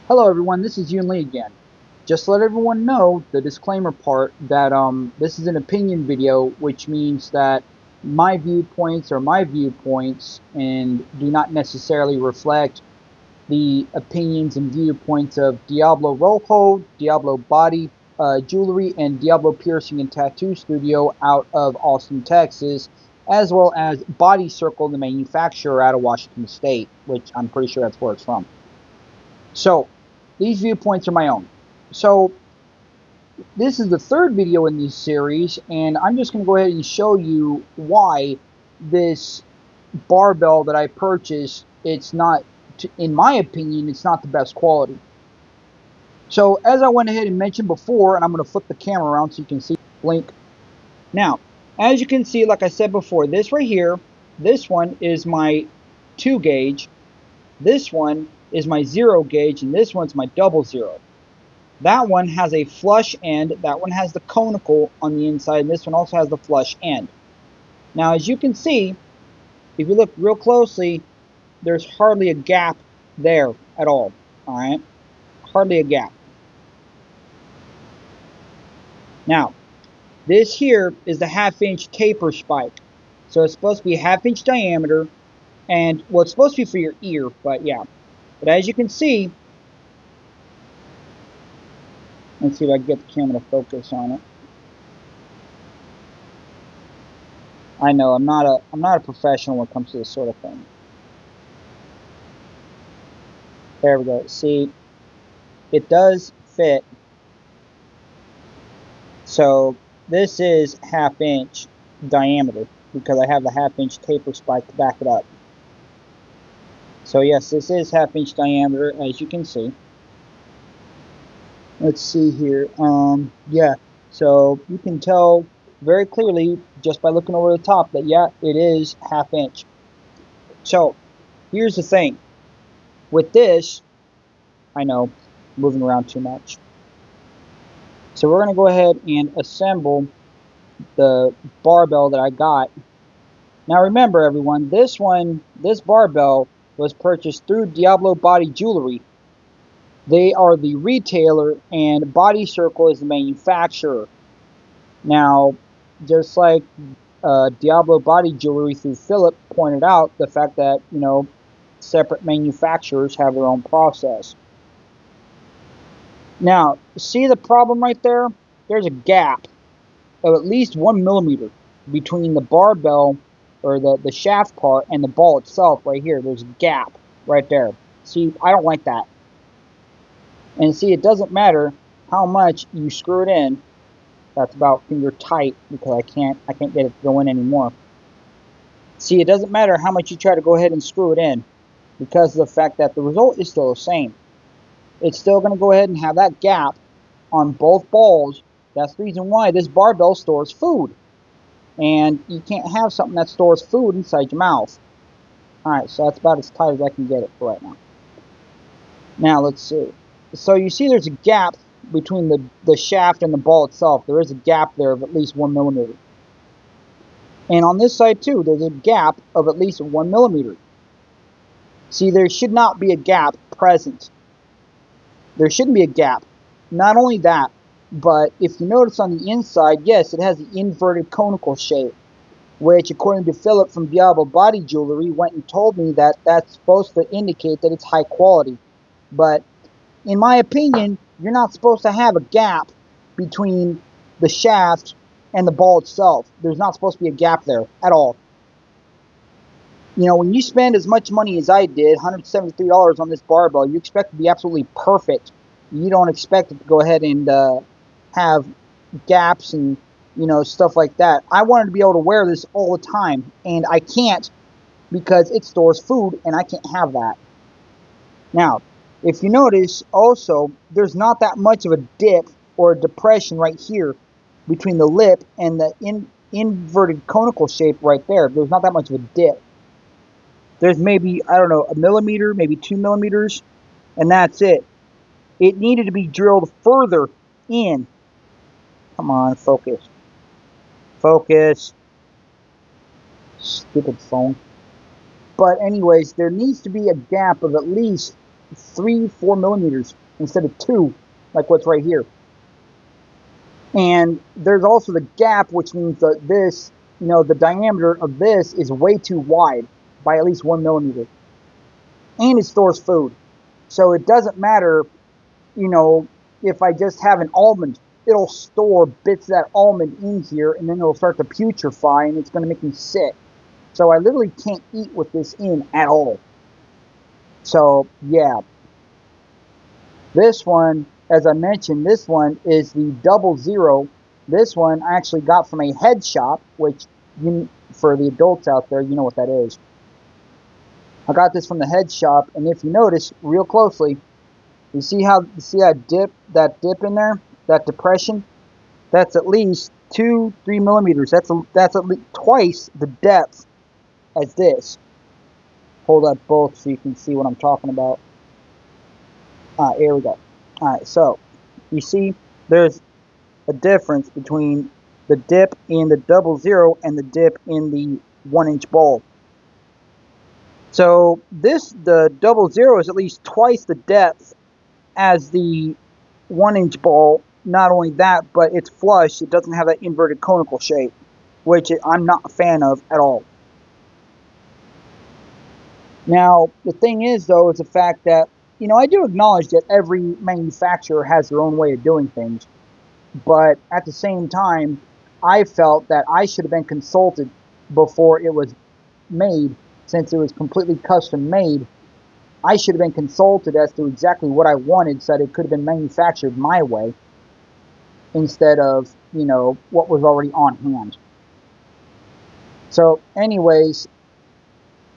Hello everyone, this is Yoon Lee again. Just to let everyone know, the disclaimer part, that this is an opinion video, which means that my viewpoints are my viewpoints and do not necessarily reflect the opinions and viewpoints of Diablo Rojo, Diablo Body Jewelry, and Diablo Piercing and Tattoo Studio out of Austin, Texas, as well as Body Circle, the manufacturer out of Washington State, which I'm pretty sure that's where it's from. So, these viewpoints are my own. So, this is the third video in this series, and I'm just going to go ahead and show you why this barbell that I purchased, it's not, in my opinion, it's not the best quality. So, as I went ahead and mentioned before, and I'm going to flip the camera around so you can see, blink. Now, as you can see, like I said before, this right here, this one is my 2 gauge, this one is my 0 gauge, and this one's my double 0. That one has a flush end, that one has the conical on the inside, and this one also has the flush end. Now, as you can see, if you look real closely, there's hardly a gap there at all. Alright? Hardly a gap. Now, this here is the 1/2-inch taper spike. So it's supposed to be 1/2-inch diameter, and, well, it's supposed to be for your ear, but yeah. But as you can see, let's see if I can get the camera to focus on it. I know I'm not a professional when it comes to this sort of thing. There we go. See, it does fit. So this is 1/2-inch diameter because I have the 1/2-inch taper spike to back it up. So yes, this is 1/2-inch diameter, as you can see. Let's see here. Yeah. So you can tell very clearly just by looking over the top that yeah, it is 1/2-inch. So here's the thing. With this, I know, moving around too much. So we're going to go ahead and assemble the barbell that I got. Now remember everyone, this barbell was purchased through Diablo Body Jewelry. They are the retailer and Body Circle is the manufacturer. Now, just like Diablo Body Jewelry through Philip pointed out, the fact that, separate manufacturers have their own process. Now, see the problem right there? There's a gap of at least 1 millimeter between the barbell or the shaft part and the ball itself right here. There's a gap right there. See, I don't like that. And see, it doesn't matter how much you screw it in. That's about finger tight because I can't get it to go in anymore. See, it doesn't matter how much you try to go ahead and screw it in because of the fact that the result is still the same. It's still going to go ahead and have that gap on both balls. That's the reason why this barbell stores food. And you can't have something that stores food inside your mouth. Alright, so that's about as tight as I can get it for right now. Now, let's see. So you see there's a gap between the shaft and the ball itself. There is a gap there of at least 1 millimeter. And on this side too, there's a gap of at least 1 millimeter. See, there should not be a gap present. There shouldn't be a gap. Not only that, but if you notice on the inside, yes, it has the inverted conical shape, which, according to Philip from Diablo Body Jewelry, went and told me that that's supposed to indicate that it's high quality. But in my opinion, you're not supposed to have a gap between the shaft and the ball itself. There's not supposed to be a gap there at all. When you spend as much money as I did, $173 on this barbell, you expect it to be absolutely perfect. You don't expect it to go ahead and have gaps and, stuff like that. I wanted to be able to wear this all the time, and I can't because it stores food, and I can't have that. Now, if you notice, also, there's not that much of a dip or a depression right here between the lip and the inverted conical shape right there. There's not that much of a dip. There's maybe, I don't know, 1 millimeter, maybe 2 millimeters, and that's it. It needed to be drilled further in. Come on, focus. Focus. Stupid phone. But anyways, there needs to be a gap of at least 3-4 millimeters instead of 2, like what's right here. And there's also the gap, which means that this, the diameter of this is way too wide by at least 1 millimeter. And it stores food. So it doesn't matter, if I just have an almond, it'll store bits of that almond in here, and then it'll start to putrefy, and it's going to make me sick. So I literally can't eat with this in at all. So, yeah. This one, as I mentioned, this one is the 00. This one I actually got from a head shop, which, for the adults out there, you know what that is. I got this from the head shop, and if you notice real closely, you see that dip in there, that depression? That's at least 2-3 millimeters. That's at least twice the depth as this. Hold up both so you can see what I'm talking about. Here we go. Alright, so you see there's a difference between the dip in the 00 and the dip in the 1-inch ball. So the 00 is at least twice the depth as the 1-inch ball. Not only that, but it's flush. It doesn't have that inverted conical shape, which I'm not a fan of at all. Now, the thing is, though, is the fact that, I do acknowledge that every manufacturer has their own way of doing things. But at the same time, I felt that I should have been consulted before it was made, since it was completely custom made. I should have been consulted as to exactly what I wanted, so that it could have been manufactured my way, instead of, what was already on hand. So, anyways,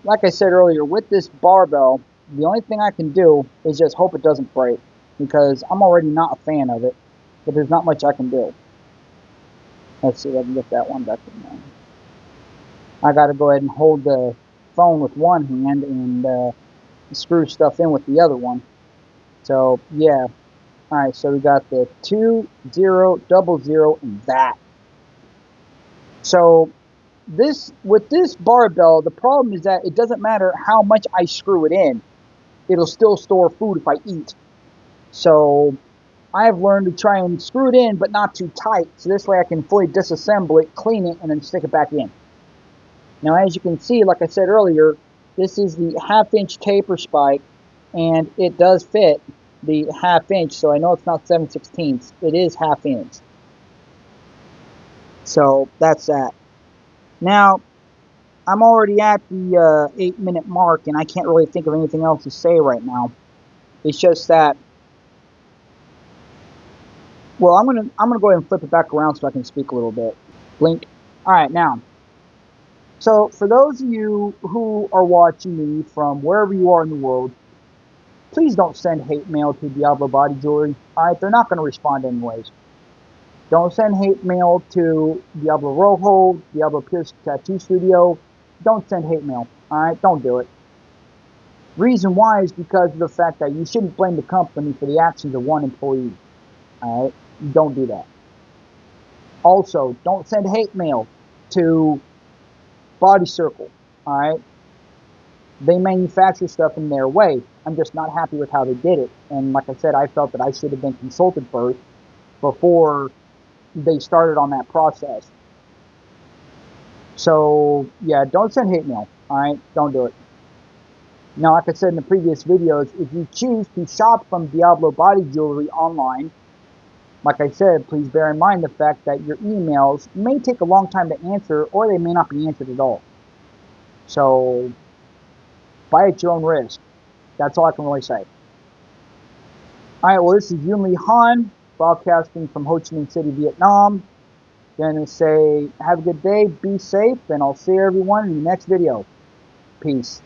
like I said earlier, with this barbell, the only thing I can do is just hope it doesn't break, because I'm already not a fan of it, but there's not much I can do. Let's see if I can get that one back in there. I got to go ahead and hold the phone with one hand and screw stuff in with the other one. So, yeah. Alright, so we got the 20, 00, and that. So, with this barbell, the problem is that it doesn't matter how much I screw it in. It'll still store food if I eat. So, I have learned to try and screw it in, but not too tight, so this way I can fully disassemble it, clean it, and then stick it back in. Now, as you can see, like I said earlier, this is the 1/2-inch taper spike, and it does fit the 1/2-inch, so I know it's not 7/16. It is 1/2 inch. So, that's that. Now, I'm already at the 8-minute mark, and I can't really think of anything else to say right now. It's just that, well, I'm gonna go ahead and flip it back around so I can speak a little bit. Blink. Alright, now, so for those of you who are watching me from wherever you are in the world, please don't send hate mail to Diablo Body Jewelry. Alright, they're not going to respond anyways. Don't send hate mail to Diablo Rojo, Diablo Pierce Tattoo Studio. Don't send hate mail. Alright, don't do it. Reason why is because of the fact that you shouldn't blame the company for the actions of one employee. Alright, don't do that. Also, don't send hate mail to Body Circle. Alright, they manufacture stuff in their way. I'm just not happy with how they did it. And like I said, I felt that I should have been consulted first before they started on that process. So, yeah, don't send hate mail. Alright, don't do it. Now, like I said in the previous videos, if you choose to shop from Diablo Body Jewelry online, like I said, please bear in mind the fact that your emails may take a long time to answer, or they may not be answered at all. So, buy at your own risk. That's all I can really say. Alright, well, this is Yun Lee Han, broadcasting from Ho Chi Minh City, Vietnam. Gonna say, have a good day, be safe, and I'll see everyone in the next video. Peace.